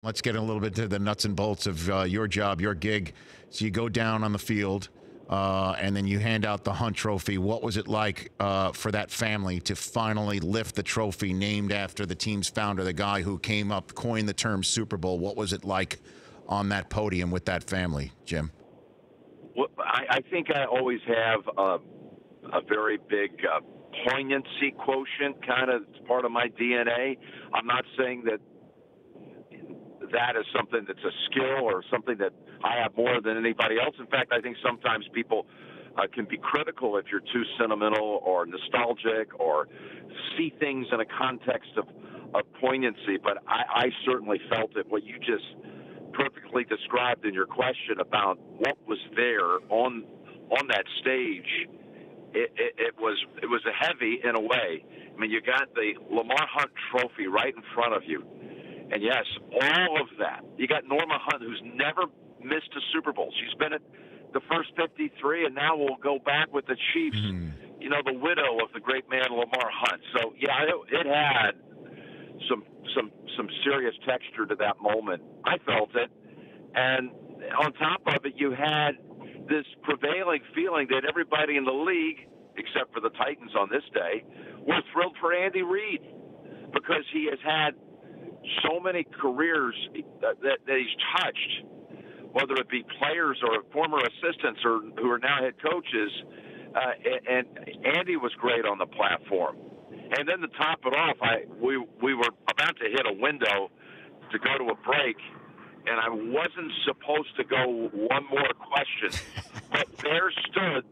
Let's get a little bit to the nuts and bolts of your job, your gig. So you go down on the field, and then you hand out the Hunt Trophy. What was it like for that family to finally lift the trophy named after the team's founder, the guy who coined the term Super Bowl? What was it like on that podium with that family, Jim? Well, I think I always have a very big poignancy quotient, kind of part of my DNA. I'm not saying that is something that's a skill or something that I have more than anybody else. In fact, I think sometimes people can be critical if you're too sentimental or nostalgic or see things in a context of poignancy. But I certainly felt it, what you just perfectly described in your question about what was there on that stage. It was a heavy in a way. I mean, you got the Lamar Hunt Trophy right in front of you. And yes, all of that. You got Norma Hunt, who's never missed a Super Bowl. She's been at the first 53, and now we'll go back with the Chiefs. You know, the widow of the great man Lamar Hunt. So yeah, it had some serious texture to that moment. I felt it, and on top of it, you had this prevailing feeling that everybody in the league, except for the Titans on this day, were thrilled for Andy Reid because he has had so many careers that he's touched, whether it be players or former assistants or who are now head coaches. And Andy was great on the platform. And then to top it off, we were about to hit a window to go to a break, and I wasn't supposed to go one more question. But there stood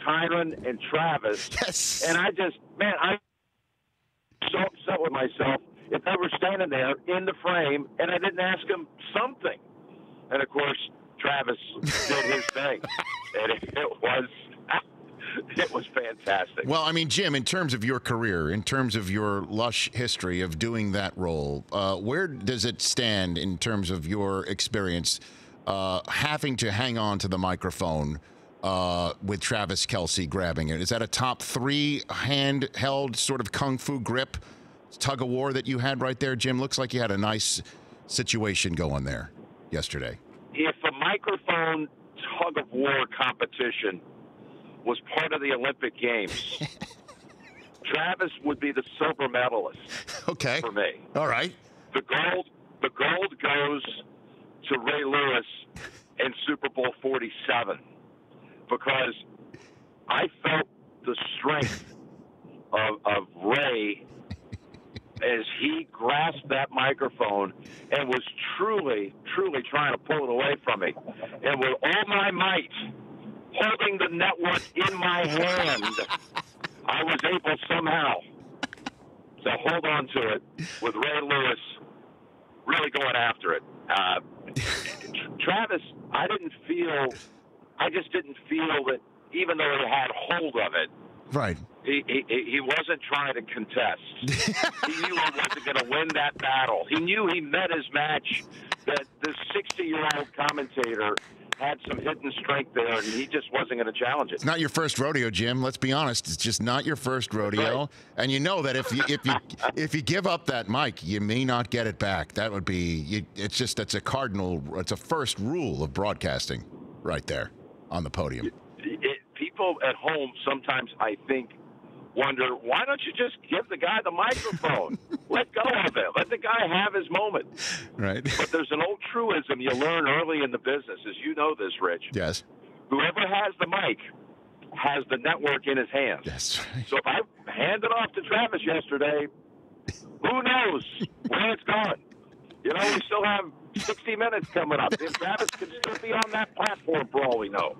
Tyron and Travis. Yes. And I'm so upset with myself if they were standing there in the frame and I didn't ask them something. And, of course, Travis did his thing. And it was fantastic. Well, I mean, Jim, in terms of your career, in terms of your lush history of doing that role, where does it stand in terms of your experience having to hang on to the microphone with Travis Kelce grabbing it? Is that a top three handheld sort of kung fu grip tug of war that you had right there, Jim? Looks like you had a nice situation going there yesterday. If a microphone tug of war competition was part of the Olympic Games, Travis would be the silver medalist. Okay. For me. All right. The gold goes to Ray Lewis in Super Bowl 47 because I felt the strength of Ray as he grasped that microphone and was truly, truly trying to pull it away from me. And with all my might, holding the network in my hand, I was able somehow to hold on to it with Ray Lewis really going after it. Travis, I just didn't feel that even though he had hold of it, right. He wasn't trying to contest. He knew he wasn't going to win that battle. He knew he met his match, that this 60-year-old commentator had some hidden strength there, and he just wasn't going to challenge it. It's not your first rodeo, Jim. Let's be honest. It's just not your first rodeo. Right. And you know that if you give up that mic, you may not get it back. That would be that's a cardinal. It's a first rule of broadcasting, right there on the podium. People at home sometimes, I think, wonder, why don't you just give the guy the microphone? Let go of it. Let the guy have his moment. Right. But there's an old truism you learn early in the business, as you know this, Rich. Yes. Whoever has the mic has the network in his hands. That's right. So if I hand it off to Travis yesterday, who knows where it's gone? You know, we still have 60 minutes coming up. If Travis could still be on that platform for all we know.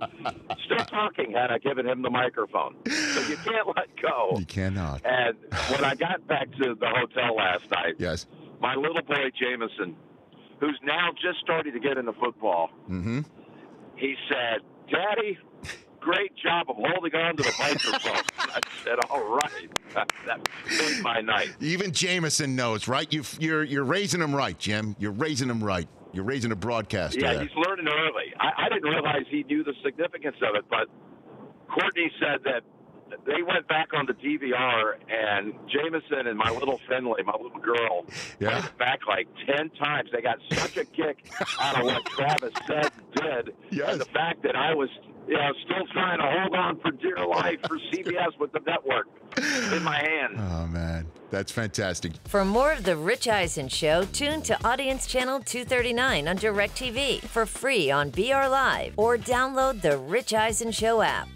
Still talking had I given him the microphone. So you can't let go. You cannot. And when I got back to the hotel last night, yes, my little boy Jameson, who's now just starting to get into football, he said, "Daddy, great job of holding on to the microphone." I said, "All right." That made my night. Even Jameson knows, right? You're raising him right, Jim. You're raising him right. You're raising a broadcaster. Yeah, there. He's learning early. I didn't realize he knew the significance of it, but Courtney said that they went back on the DVR, and Jameson and my little Finley, my little girl, went back like 10 times. They got such a kick out of what Travis said and did, and the fact that I was, still trying to hold on for dear life for CBS with the network in my hand. Oh, man. That's fantastic. For more of The Rich Eisen Show, tune to Audience Channel 239 on DirecTV for free on BR Live or download The Rich Eisen Show app.